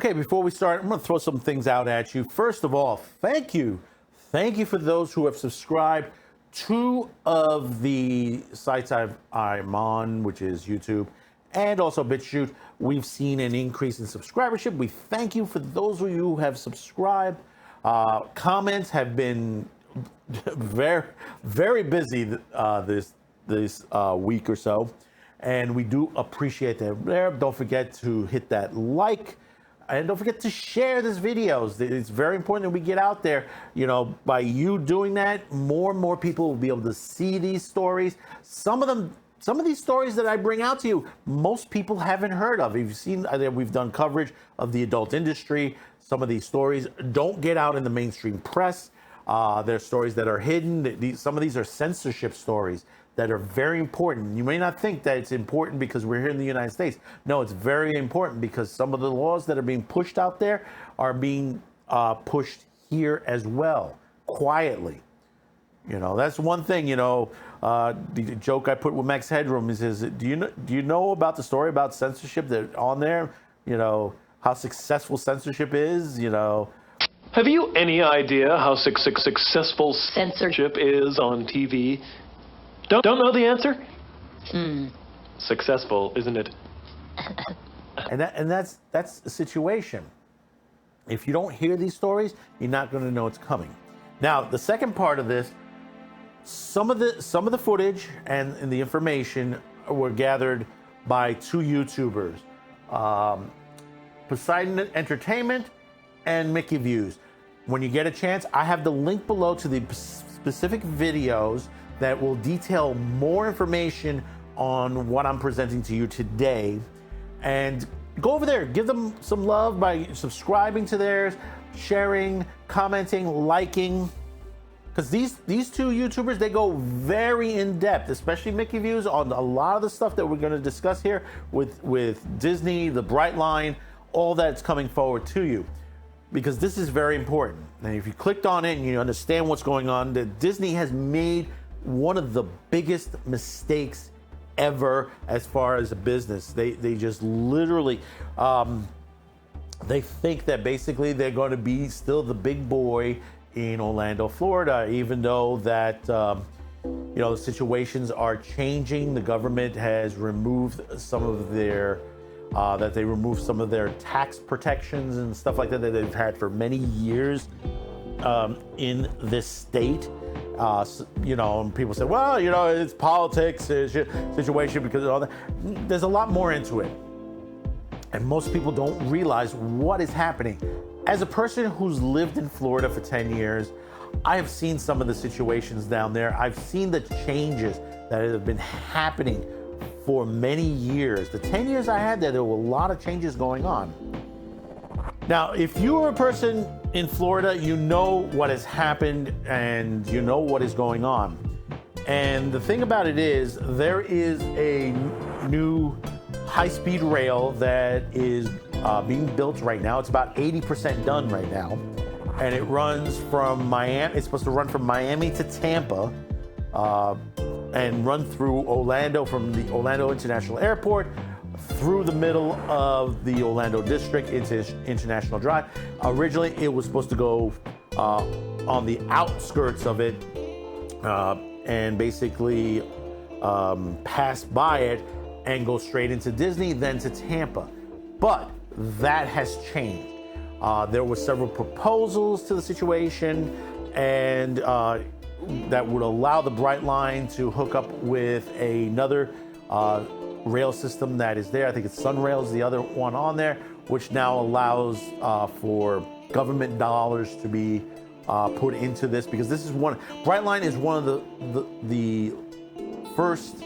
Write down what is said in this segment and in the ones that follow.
Okay, before we start, I'm going to throw some things out at you. First of all, thank you. Thank you for those who have subscribed. Two of the sites I'm on, which is YouTube and also BitChute, we've seen an increase in subscribership. We thank you for those of you who have subscribed. Comments have been very, very busy this week or so, and we do appreciate that. There, don't forget to hit that like. And don't forget to share this videos. It's very important that we get out there. You know, by you doing that, more and more people will be able to see these stories. Some of these stories that I bring out to you, most people haven't heard of. You've seen that we've done coverage of the adult industry. Some of these stories don't get out in the mainstream press. They're stories that are hidden. Some of these are censorship stories that are very important. You may not think that it's important because we're here in the United States. No, it's very important because some of the laws that are being pushed out there are being pushed here as well, quietly. You know, that's one thing, you know, the joke I put with Max Headroom is do you know about the story about censorship that on there, you know, how successful censorship is, you know? Have you any idea how successful censorship is on TV? Don't know the answer? Successful, isn't it? and that's the situation. If you don't hear these stories, you're not going to know it's coming. Now, the second part of this, some of the footage and the information were gathered by two YouTubers, Poseidon Entertainment and Mickey Views. When you get a chance, I have the link below to the specific videos that will detail more information on what I'm presenting to you today. And go over there, give them some love by subscribing to theirs, sharing, commenting, liking. Because these two YouTubers, they go very in depth, especially Mickey Views, on a lot of the stuff that we're going to discuss here with Disney, the Brightline, all that's coming forward to you. Because this is very important. And if you clicked on it and you understand what's going on, that Disney has made one of the biggest mistakes ever as far as a business. They just literally, they think that basically they're going to be still the big boy in Orlando, Florida, even though that, you know, the situations are changing. The government has removed some of their, they removed some of their tax protections and stuff like that they've had for many years in this state. You know, and people say, well, you know, it's politics, it's situation because of all that. There's a lot more into it. And most people don't realize what is happening. As a person who's lived in Florida for 10 years, I have seen some of the situations down there. I've seen the changes that have been happening for many years. The 10 years I had there were a lot of changes going on. Now, if you are a person in Florida, you know what has happened and you know what is going on. And the thing about it is, there is a new high-speed rail that is being built right now. It's about 80% done right now. And it runs from Miami. It's supposed to run from Miami to Tampa and run through Orlando from the Orlando International Airport through the middle of the Orlando district into International Drive. Originally, it was supposed to go on the outskirts of it and basically pass by it and go straight into Disney, then to Tampa. But that has changed. There were several proposals to the situation, and that would allow the Brightline to hook up with another rail system that is there. I think it's Sunrail is the other one on there, which now allows for government dollars to be put into this, because this is Brightline is one of the first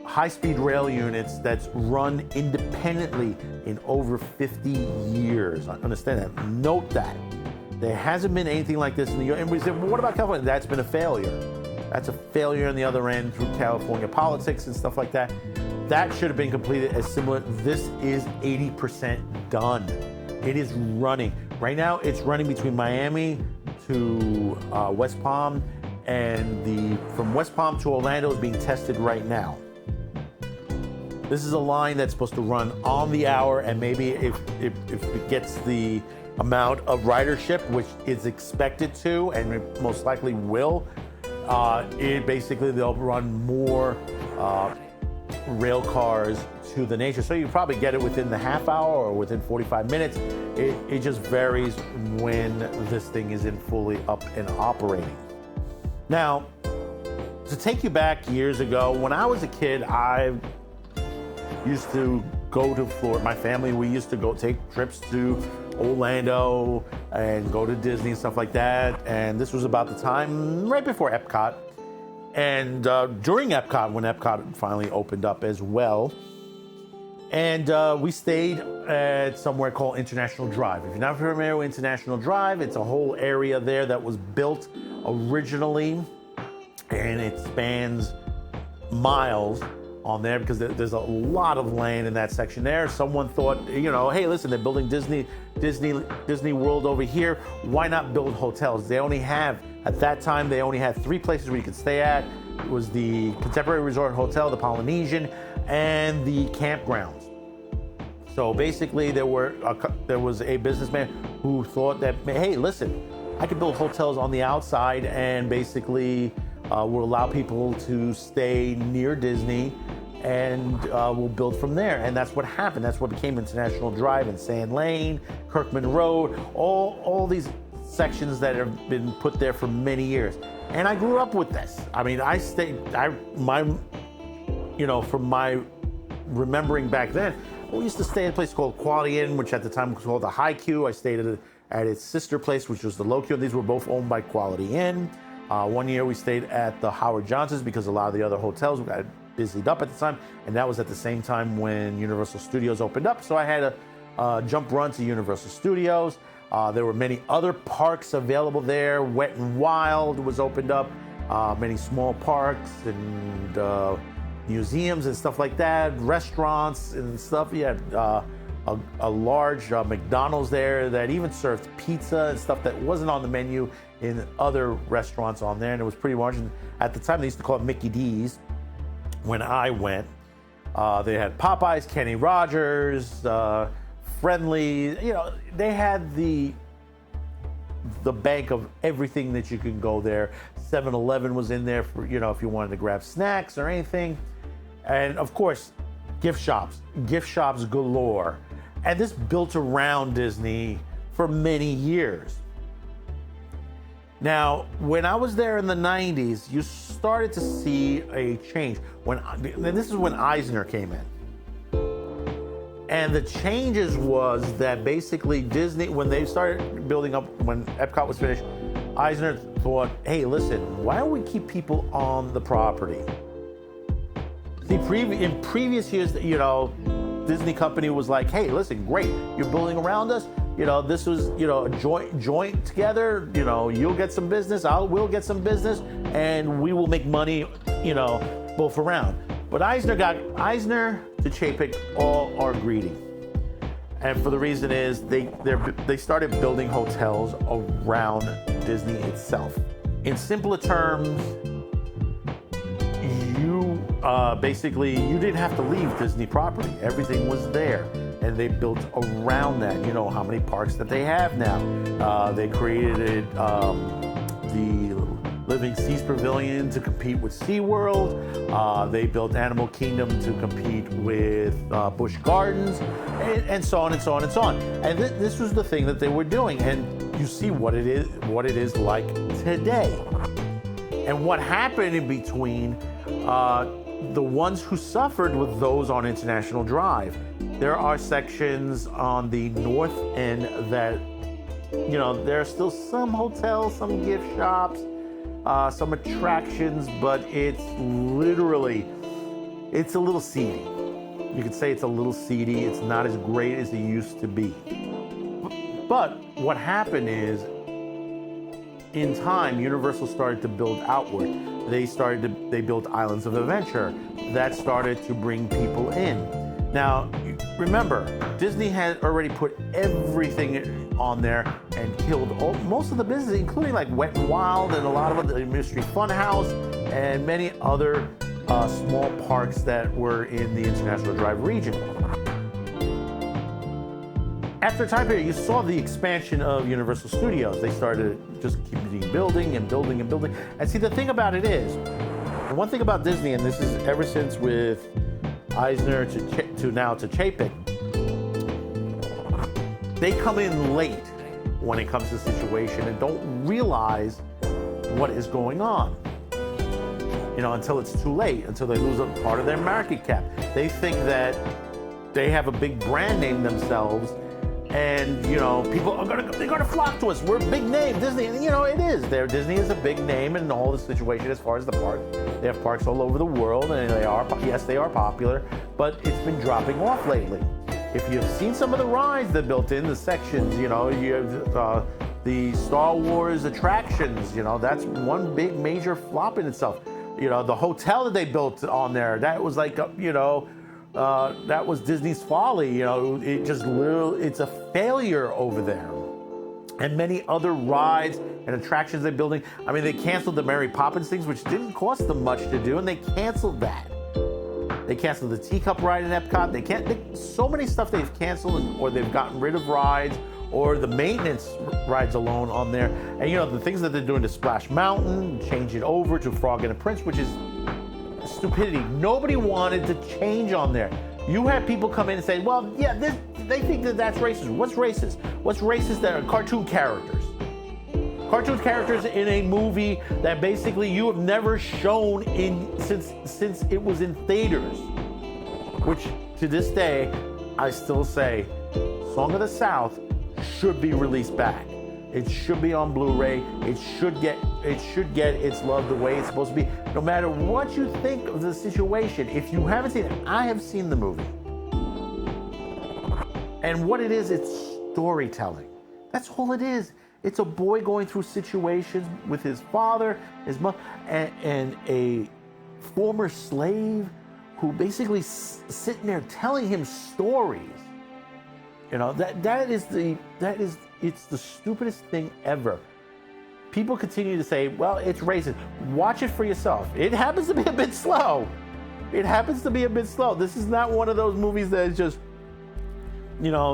high-speed rail units that's run independently in over 50 years. Understand that. Note that. There hasn't been anything like this in the U.S. And we said, well, what about California? That's been a failure. That's a failure on the other end through California politics and stuff like that. That should have been completed as similar. This is 80% done. It is running. Right now, it's running between Miami to West Palm, and from West Palm to Orlando is being tested right now. This is a line that's supposed to run on the hour, and maybe if it gets the amount of ridership, which is expected to, and it most likely will, they'll run more rail cars to the nation. So you probably get it within the half hour or within 45 minutes. It just varies when this thing is in fully up and operating. Now, to take you back years ago, when I was a kid, I used to go to Florida. My family, we used to go take trips to Orlando and go to Disney and stuff like that. And this was about the time right before Epcot. And during Epcot, when Epcot finally opened up as well. And we stayed at somewhere called International Drive. If you're not familiar with International Drive, it's a whole area there that was built originally, and it spans miles on there because there's a lot of land in that section there. Someone thought, hey, listen, they're building Disney World over here. Why not build hotels? At that time, they only had 3 places where you could stay at. It was the Contemporary Resort Hotel, the Polynesian, and the campgrounds. So basically, there was a businessman who thought that, hey, listen, I could build hotels on the outside and basically will allow people to stay near Disney, and we'll build from there. And that's what happened. That's what became International Drive and Sand Lane, Kirkman Road, all these sections that have been put there for many years. And I grew up with this. I mean, from my remembering back then, we used to stay in a place called Quality Inn, which at the time was called the High Q. I stayed at its sister place, which was the Low Q. These were both owned by Quality Inn. One year we stayed at the Howard Johnson's because a lot of the other hotels got busied up at the time, and that was at the same time when Universal Studios opened up. So I had a jump run to Universal Studios. There were many other parks available there. Wet and Wild was opened up. Many small parks and museums and stuff like that. Restaurants and stuff. You had a large McDonald's there that even served pizza and stuff that wasn't on the menu in other restaurants on there. And it was pretty large. And at the time, they used to call it Mickey D's. When I went, they had Popeyes, Kenny Rogers, Friendly. They had the bank of everything that you could go there. 7-Eleven was in there for, if you wanted to grab snacks or anything. And of course, gift shops galore. And this built around Disney for many years. Now, when I was there in the 90s, you started to see a change. And this is when Eisner came in. And the changes was that basically Disney, when they started building up, when Epcot was finished, Eisner thought, hey, listen, why don't we keep people on the property? See, in previous years, Disney company was like, hey, listen, great, you're building around us. This was, a joint together. You'll get some business, we'll get some business, and we will make money, both around. But Eisner to Chapek all are greedy. And for the reason is they started building hotels around Disney itself. In simpler terms, you didn't have to leave Disney property. Everything was there. And they built around that. You know how many parks that they have now. They created the Living Seas Pavilion to compete with SeaWorld. They built Animal Kingdom to compete with Busch Gardens, and so on and so on and so on. And this was the thing that they were doing. And you see what it is like today. And what happened in between, the ones who suffered with those on International Drive. There are sections on the north end that, there are still some hotels, some gift shops, some attractions, but it's a little seedy. You could say it's a little seedy. It's not as great as it used to be. But what happened is, in time, Universal started to build outward. They built Islands of Adventure. That started to bring people in. Now, remember, Disney had already put everything on there and killed most of the business, including like Wet n Wild and a lot of other Mystery Funhouse and many other small parks that were in the International Drive region. After a time period, you saw the expansion of Universal Studios. They started just keeping building and building and building. And see, the thing about it is, the one thing about Disney, and this is ever since with Eisner to now to Chapek, they come in late when it comes to the situation and don't realize what is going on. Until it's too late, until they lose a part of their market cap. They think that they have a big brand name themselves, and people are gonna flock to us. We're a big name, Disney. And it is. Disney is a big name in all the situation as far as the park. They have parks all over the world, and they are popular, but it's been dropping off lately. If you've seen some of the rides they built in the sections, you have the Star Wars attractions. That's one big major flop in itself. The hotel that they built on there, that was like, that was Disney's folly. It's a failure over there. And many other rides and attractions they're building. I mean, they canceled the Mary Poppins things, which didn't cost them much to do, and they canceled that. They canceled the teacup ride in Epcot. So many stuff they've canceled, or they've gotten rid of rides, or the maintenance rides alone on there. And the things that they're doing to Splash Mountain, change it over to Frog and the Prince, which is stupidity. Nobody wanted to change on there. You had people come in and say, well, yeah, they think that's racist. What's racist? What's racist? That are cartoon characters. Cartoon characters in a movie that basically you have never shown since it was in theaters. Which, to this day, I still say, Song of the South should be released back. It should be on Blu-ray. It should get its love the way it's supposed to be. No matter what you think of the situation, if you haven't seen it, I have seen the movie. And what it is, it's storytelling. That's all it is. It's a boy going through situations with his father, his mother, and a former slave who basically sitting there telling him stories. It's the stupidest thing ever. People continue to say, well, it's racist. Watch it for yourself. It happens to be a bit slow. This is not one of those movies that is just,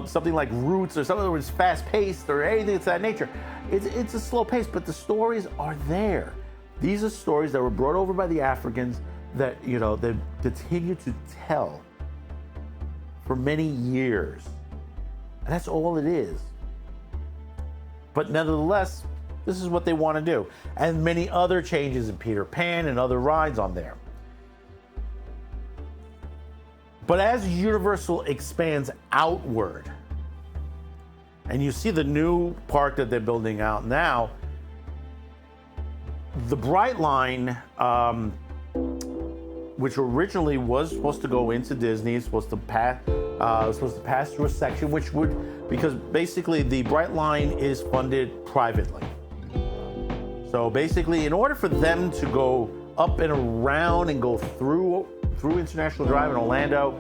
something like Roots or something that's fast-paced or anything of that nature. It's a slow pace, but the stories are there. These are stories that were brought over by the Africans that, they continue to tell for many years. And that's all it is. But nevertheless, this is what they want to do. And many other changes in Peter Pan and other rides on there. But as Universal expands outward, and you see the new park that they're building out now, the Brightline, which originally was supposed to go into Disney, is supposed to pass through a section, because basically the Brightline is funded privately. So basically, in order for them to go up and around and go through International Drive in Orlando,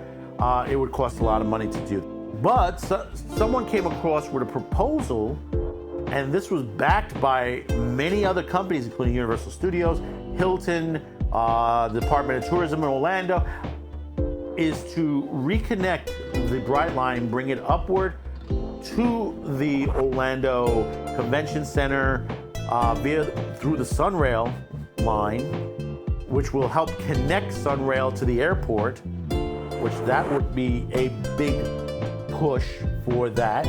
it would cost a lot of money to do. But someone came across with a proposal, and this was backed by many other companies, including Universal Studios, Hilton, the Department of Tourism in Orlando, is to reconnect the Brightline, bring it upward to the Orlando Convention Center through the Sunrail line, which will help connect Sunrail to the airport, which that would be a big push for that.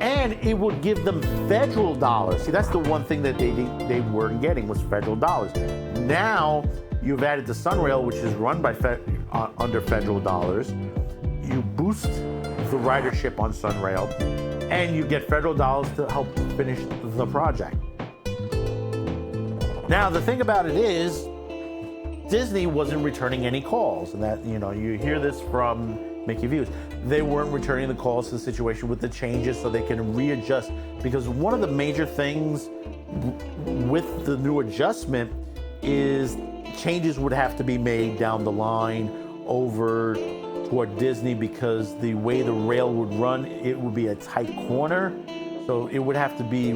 And it would give them federal dollars. See, that's the one thing that they weren't getting, was federal dollars. Now you've added the Sunrail, which is run by under federal dollars. You boost the ridership on Sunrail, and you get federal dollars to help finish the project. Now, the thing about it is, Disney wasn't returning any calls, and that, you hear this from Mickey Views. They weren't returning the calls to the situation with the changes so they can readjust, because one of the major things with the new adjustment is changes would have to be made down the line over toward Disney, because the way the rail would run, it would be a tight corner, so it would have to be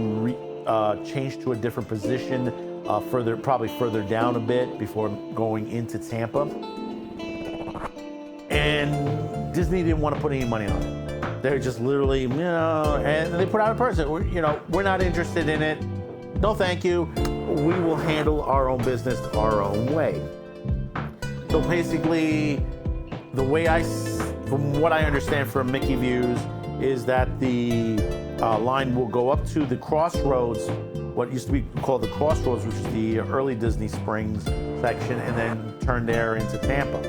changed to a different position probably further down a bit before going into Tampa. And Disney didn't want to put any money on it. They're just literally, and they put out a person, we're not interested in it. No, thank you. We will handle our own business our own way. So basically, the way from what I understand from Mickey Views, is that the line will go up to the crossroads, what used to be called the Crossroads, which is the early Disney Springs section, and then turn there into Tampa.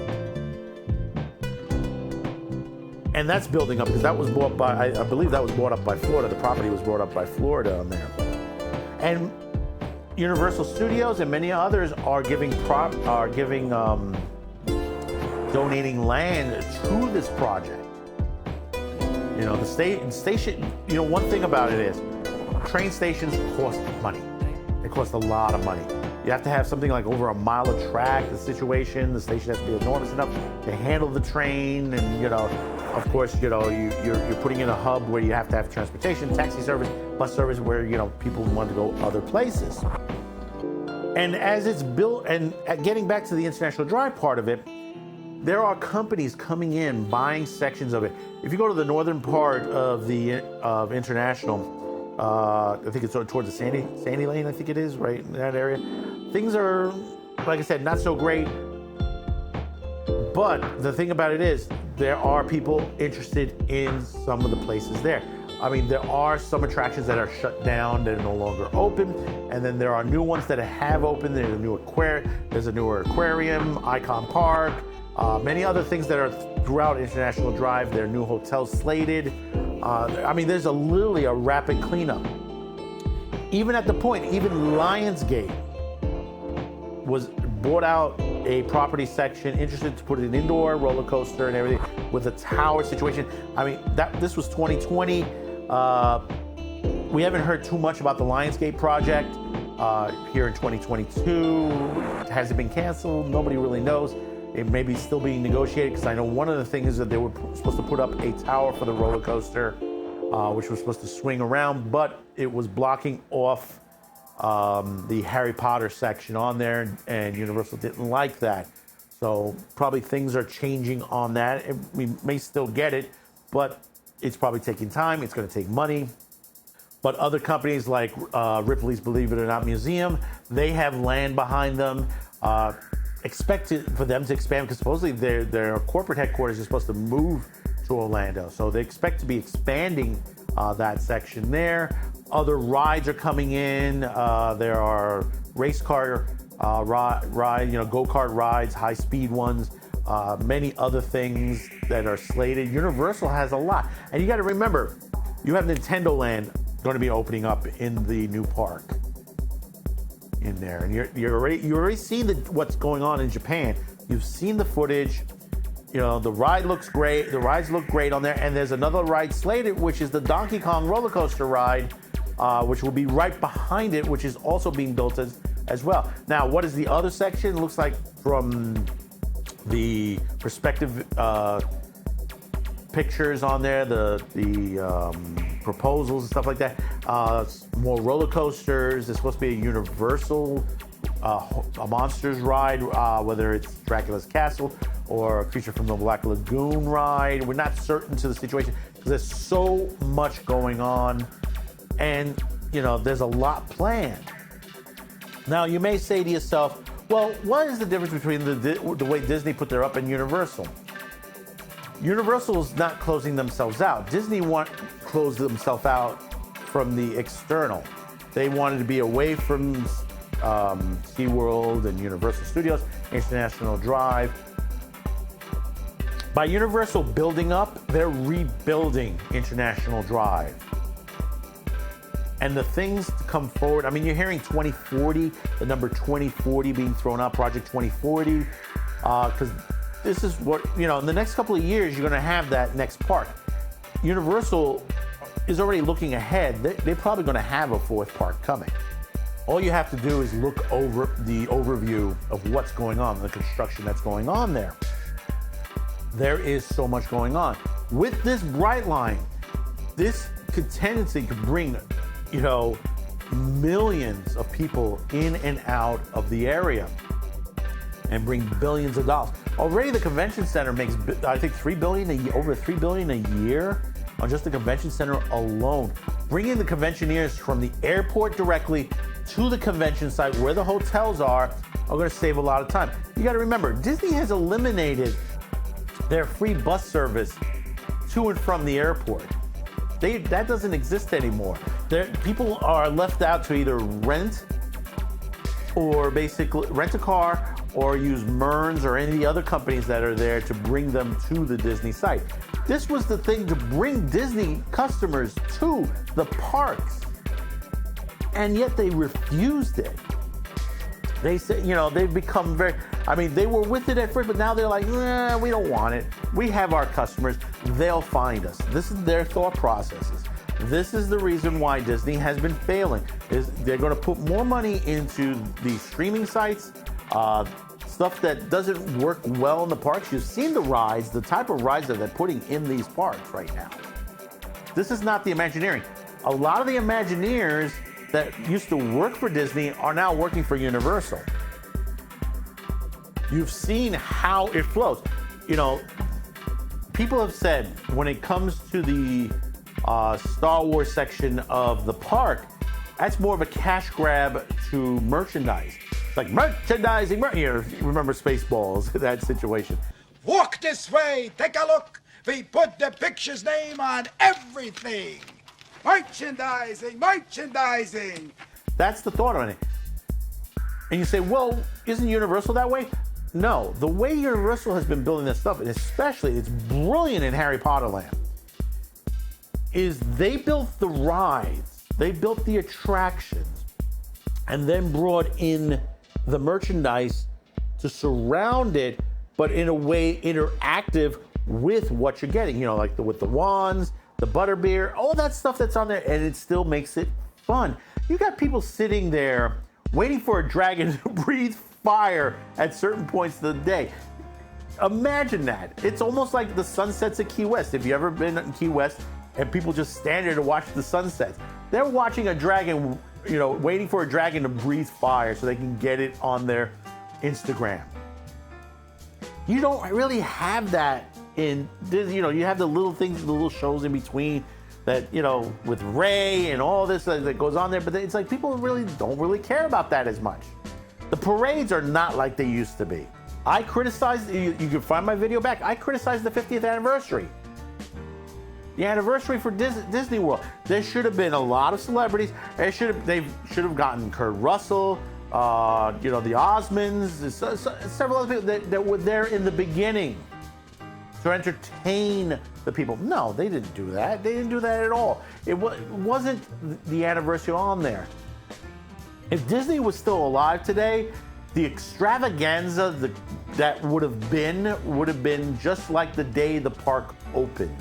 And that's building up because that was bought by, I believe that was bought up by Florida. The property was bought up by Florida on there. And Universal Studios and many others are donating land to this project. The station, one thing about it is train stations cost money. It costs a lot of money. You have to have something like over a mile of track, the station has to be enormous enough to handle the train. And, of course, you're putting in a hub where you have to have transportation, taxi service, bus service, where, people want to go other places. And as it's built, and getting back to the International Drive part of it, there are companies coming in, buying sections of it. If you go to the northern part of International, I think it's towards the Sandy Lane, I think it is, right in that area. Things are, like I said, not so great. But the thing about it is, there are people interested in some of the places there. I mean, there are some attractions that are shut down, that are no longer open, and then there are new ones that have opened. There's a newer aquarium, Icon Park, many other things that are throughout International Drive. There are new hotels slated. There's literally a rapid cleanup. Even at the point, even Lionsgate bought out a property section, interested to put an indoor roller coaster and everything with a tower situation. This was 2020. We haven't heard too much about the Lionsgate project here in 2022. Has it been canceled? Nobody really knows. It may be still being negotiated, because I know one of the things is that they were supposed to put up a tower for the roller coaster, which was supposed to swing around, but it was blocking off the Harry Potter section on there, and Universal didn't like that. So probably things are changing on that. We may still get it, but it's probably taking time. It's going to take money. But other companies like Ripley's Believe It or Not Museum, they have land behind them. Expected for them to expand, because supposedly their corporate headquarters is supposed to move to Orlando. So they expect to be expanding that section there. Other rides are coming in. There are race car go-kart rides, high-speed ones, many other things that are slated. Universal has a lot. And you got to remember, you have Nintendo Land going to be opening up in the new park in there. And you already seen what's going on in Japan. You've seen the footage. The ride looks great. The rides look great on there. And there's another ride slated, which is the Donkey Kong roller coaster ride, which will be right behind it, which is also being built as well. Now, what is the other section? It looks like from the perspective pictures on there, the proposals and stuff like that. More roller coasters. There's supposed to be a Universal a Monsters ride, whether it's Dracula's Castle or a Creature from the Black Lagoon ride. We're not certain to the situation because there's so much going on, and there's a lot planned. Now, you may say to yourself, well, what is the difference between the way Disney put their up and Universal? Universal is not closing themselves out. Disney closed themselves out from the external. They wanted to be away from SeaWorld and Universal Studios, International Drive. By Universal building up, they're rebuilding International Drive. And the things to come forward, you're hearing 2040, the number 2040 being thrown out, Project 2040, because this is what, in the next couple of years, you're going to have that next park. Universal is already looking ahead. They're probably going to have a fourth park coming. All you have to do is look over the overview of what's going on, the construction that's going on there. There is so much going on. With this brightline, this tendency could bring, millions of people in and out of the area and bring billions of dollars. Already the convention center makes, I think, over $3 billion a year on just the convention center alone. Bringing the conventioneers from the airport directly to the convention site where the hotels are going to save a lot of time. You got to remember, Disney has eliminated their free bus service to and from the airport. That doesn't exist anymore. People are left out to either rent or basically rent a car or use Mearns or any of the other companies that are there to bring them to the Disney site. This was the thing to bring Disney customers to the parks, and yet they refused it. They said, they've become they were with it at first, but now they're like, nah, we don't want it. We have our customers. They'll find us. This is their thought processes. This is the reason why Disney has been failing. They're going to put more money into the streaming sites, stuff that doesn't work well in the parks. You've seen the rides, the type of rides that they're putting in these parks right now. This is not the Imagineering. A lot of the Imagineers that used to work for Disney are now working for Universal. You've seen how it flows. People have said when it comes to the Star Wars section of the park, that's more of a cash grab to merchandise. It's like merchandising. You remember Spaceballs, that situation. Walk this way, take a look. We put the picture's name on everything. Merchandising, merchandising. That's the thought on it. And you say, well, isn't Universal that way? No, the way Universal has been building this stuff, and especially it's brilliant in Harry Potter Land, is they built the rides, they built the attractions, and then brought in the merchandise to surround it, but in a way interactive with what you're getting, like with the wands, the butterbeer, all that stuff that's on there, and it still makes it fun. You got people sitting there waiting for a dragon to breathe fire at certain points of the day. Imagine that. It's almost like the sunsets at Key West. If you've ever been in Key West and people just stand there to watch the sunsets, they're watching a dragon, waiting for a dragon to breathe fire so they can get it on their Instagram. You don't really have that in Disney. You have the little things, the little shows in between that, with Ray and all this that goes on there, but it's like people don't really care about that as much. The parades are not like they used to be. I criticized, you can find my video back, I criticized the 50th anniversary. The anniversary for Disney World. There should have been a lot of celebrities. They should have gotten Kurt Russell, the Osmonds, several other people that were there in the beginning to entertain the people. No, they didn't do that. They didn't do that at all. It wasn't the anniversary on there. If Disney was still alive today, the extravaganza that would have been just like the day the park opened.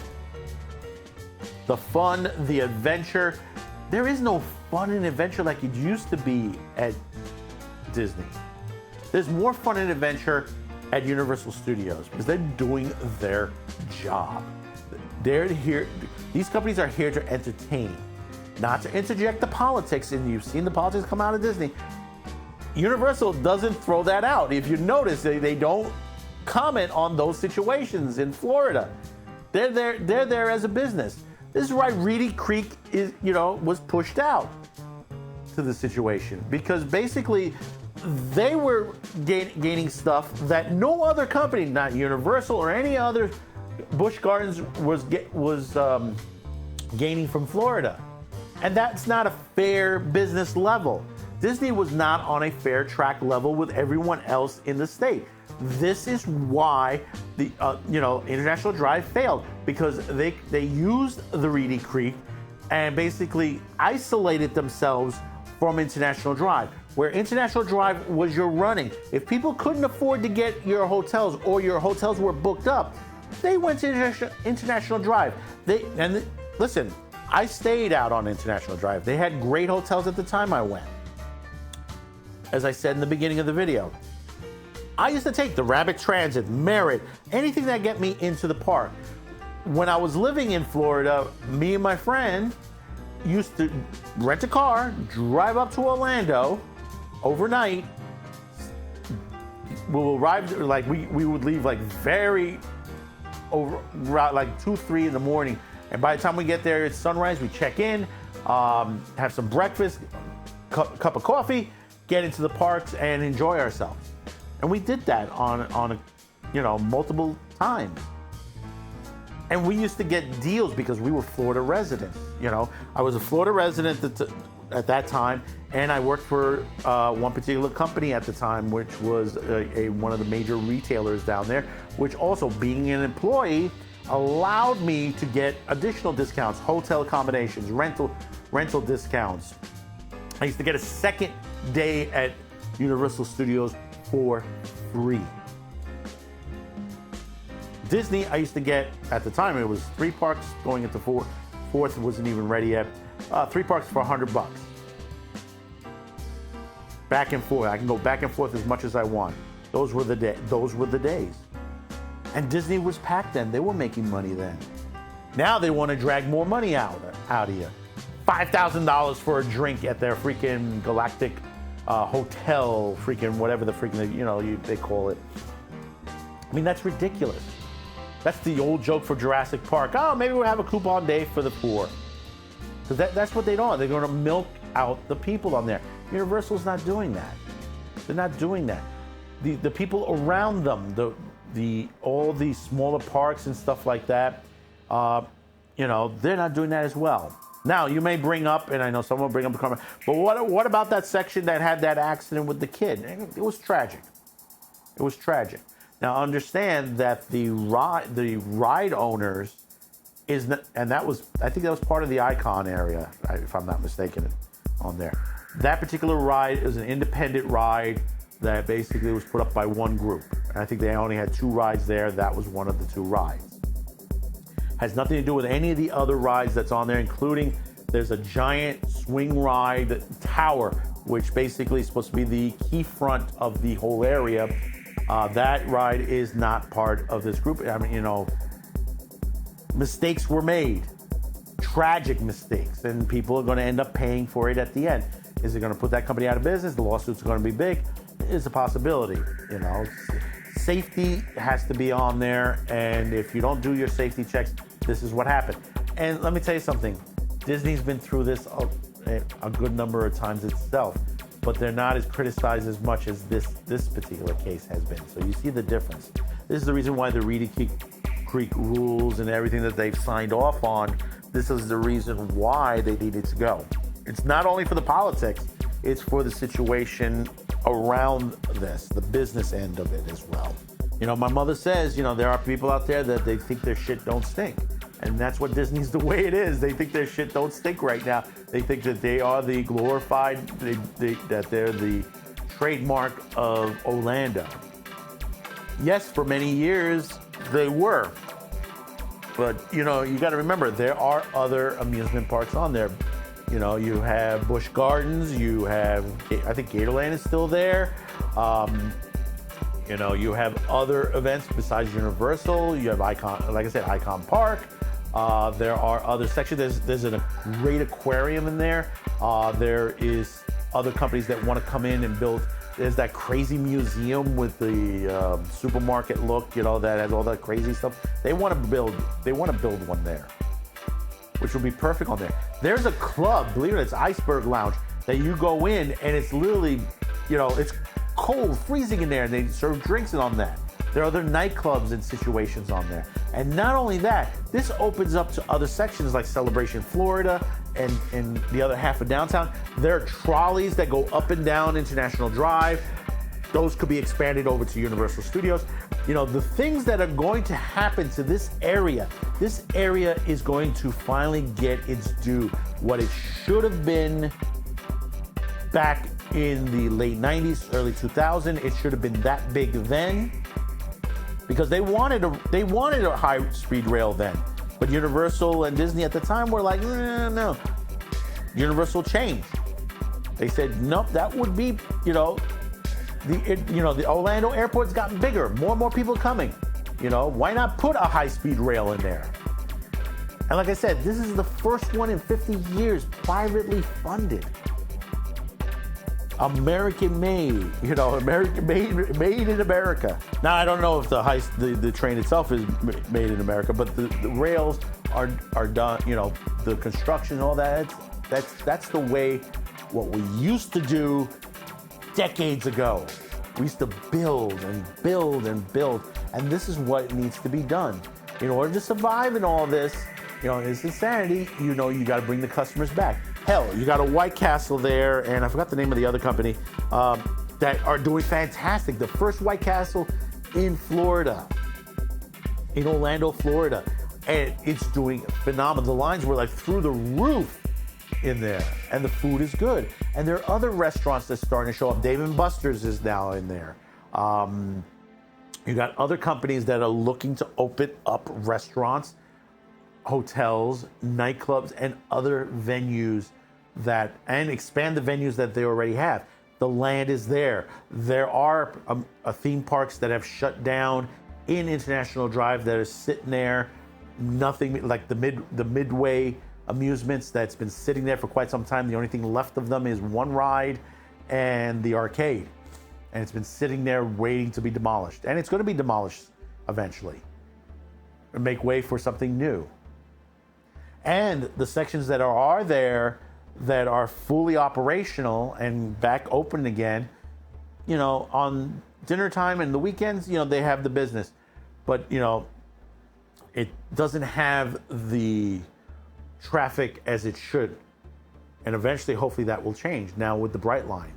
The fun, the adventure. There is no fun and adventure like it used to be at Disney. There's more fun and adventure at Universal Studios because they're doing their job. They're here. These companies are here to entertain, not to interject the politics. And you've seen the politics come out of Disney. Universal doesn't throw that out. If you notice, they don't comment on those situations in Florida. They're there as a business. This is why Reedy Creek was pushed out to the situation, because basically they were gaining stuff that no other company, not Universal or any other Busch Gardens, was gaining from Florida. And that's not a fair business level. Disney was not on a fair track level with everyone else in the state. This is why the International Drive failed, because they used the Reedy Creek and basically isolated themselves from International Drive, where International Drive was your running. If people couldn't afford to get your hotels or your hotels were booked up, they went to International Drive. Listen, I stayed out on International Drive. They had great hotels at the time I went. As I said in the beginning of the video, I used to take the Rabbit Transit, Merit, anything that get me into the park. When I was living in Florida, me and my friend, used to rent a car, drive up to Orlando overnight. We'll arrive, like we would leave like very over, like 2, 3 in the morning. And by the time we get there, it's sunrise. We check in, have some breakfast, cup of coffee, get into the parks and enjoy ourselves. And we did that on multiple times. And we used to get deals because we were Florida residents. I was a Florida resident at that time, and I worked for one particular company at the time, which was one of the major retailers down there, which also, being an employee, allowed me to get additional discounts, hotel accommodations, rental discounts. I used to get a second day at Universal Studios for free. Disney, I used to get, at the time, it was 3 parks going into 4. Fourth wasn't even ready yet. 3 parks for $100. Back and forth. I can go back and forth as much as I want. Those were the days. And Disney was packed then. They were making money then. Now they want to drag more money out of you. $5,000 for a drink at their freaking Galactic hotel, freaking whatever the freaking they call it. I mean, that's ridiculous. That's the old joke for Jurassic Park. Oh, maybe we'll have a coupon day for the poor. Because that's what they don't. They're going to milk out the people on there. Universal's not doing that. They're not doing that. The people around them, all these smaller parks and stuff like that, they're not doing that as well. Now, you may bring up, and I know someone will bring up the comment, but what about that section that had that accident with the kid? It was tragic. It was tragic. Now, understand that the ride owners and I think that was part of the Icon area, if I'm not mistaken, on there. That particular ride is an independent ride that basically was put up by one group. And I think they only had 2 rides there. That was one of the 2 rides. Has nothing to do with any of the other rides that's on there, including there's a giant swing ride tower, which basically is supposed to be the key front of the whole area. That ride is not part of this group. I mean, mistakes were made, tragic mistakes, and people are going to end up paying for it at the end. Is it going to put that company out of business? The lawsuits are going to be big. It's a possibility. Safety has to be on there, and if you don't do your safety checks, this is what happened. And let me tell you something. Disney's been through this a good number of times itself, but they're not as criticized as much as this particular case has been. So you see the difference. This is the reason why the Reedy Creek rules and everything that they've signed off on, this is the reason why they needed to go. It's not only for the politics, it's for the situation around this, the business end of it as well. My mother says, there are people out there that they think their shit don't stink. And that's what Disney's the way it is. They think their shit don't stink right now. They think that they are the glorified, that they're the trademark of Orlando. Yes, for many years they were. But, you got to remember, there are other amusement parks on there. You have Busch Gardens, you have, I think Gatorland is still there. You have other events besides Universal. You have Icon, like I said, Icon Park. There are other sections. There's a great aquarium in there. There is other companies that want to come in and build. There's that crazy museum with the supermarket look, that has all that crazy stuff. They want to build one there, which would be perfect on there. There's a club, believe it, it's Iceberg Lounge, that you go in and it's literally, it's cold, freezing in there, and they serve drinks on that. There are other nightclubs and situations on there. And not only that, this opens up to other sections like Celebration Florida and the other half of downtown. There are trolleys that go up and down International Drive. Those could be expanded over to Universal Studios. The things that are going to happen to this area is going to finally get its due. What it should have been back in the late 90s, early 2000s, it should have been that big then. Because they wanted a high-speed rail then. But Universal and Disney at the time were like, no. Universal changed. They said, nope, that would be, the Orlando airport's gotten bigger. More and more people coming. Why not put a high-speed rail in there? And like I said, this is the first one in 50 years privately funded. American made, American made in America. Now I don't know if the train itself is made in America, but the rails are done. The construction, all that. That's the way what we used to do decades ago. We used to build and build and build, and this is what needs to be done in order to survive in all this. It's insanity. You got to bring the customers back. Hell, you got a White Castle there, and I forgot the name of the other company that are doing fantastic. The first White Castle in Florida, in Orlando, Florida, and it's doing phenomenal. The lines were like through the roof in there, and the food is good. And there are other restaurants that's starting to show up. Dave & Buster's is now in there. You got other companies that are looking to open up restaurants, hotels, nightclubs, and other venues and expand the venues that they already have. The land is there. There are theme parks that have shut down in International Drive that are sitting there. Nothing like the Midway amusements that's been sitting there for quite some time. The only thing left of them is one ride and the arcade. And it's been sitting there waiting to be demolished. And it's going to be demolished eventually and make way for something new. And the sections that are there that are fully operational and back open again, on dinner time and the weekends, they have the business. But, it doesn't have the traffic as it should. And eventually, hopefully, that will change now with the Brightline.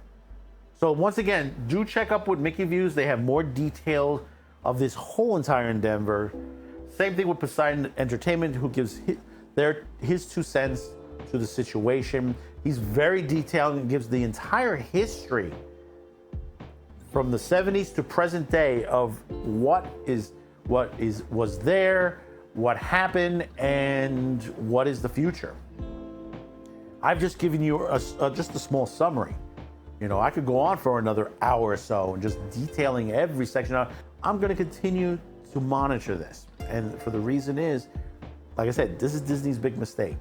So once again, do check up with Mickey Views. They have more details of this whole entire endeavor. Same thing with Poseidon Entertainment, who gives his 2 cents to the situation. He's very detailed and gives the entire history from the 70s to present day of what was there, what happened, and what is the future. I've just given you just a small summary. I could go on for another hour or so and just detailing every section. I'm going to continue to monitor this, and for the reason is, like I said, this is Disney's big mistake.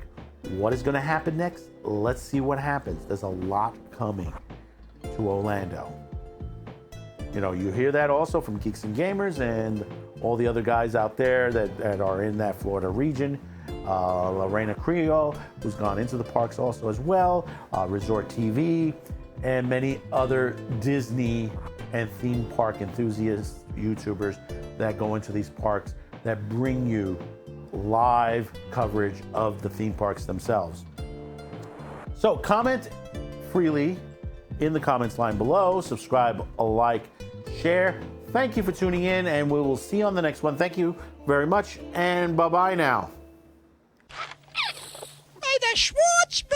What is going to happen next? Let's see what happens. There's a lot coming to Orlando. You hear that also from Geeks and Gamers and all the other guys out there that are in that Florida region. Lorena Creo, who's gone into the parks also as well. Resort TV, and many other Disney and theme park enthusiasts, YouTubers that go into these parks that bring you live coverage of the theme parks themselves. So comment freely in the comments line below. Subscribe, like, share. Thank you for tuning in, and we will see you on the next one. Thank you very much, and bye-bye now. May the Schwartz be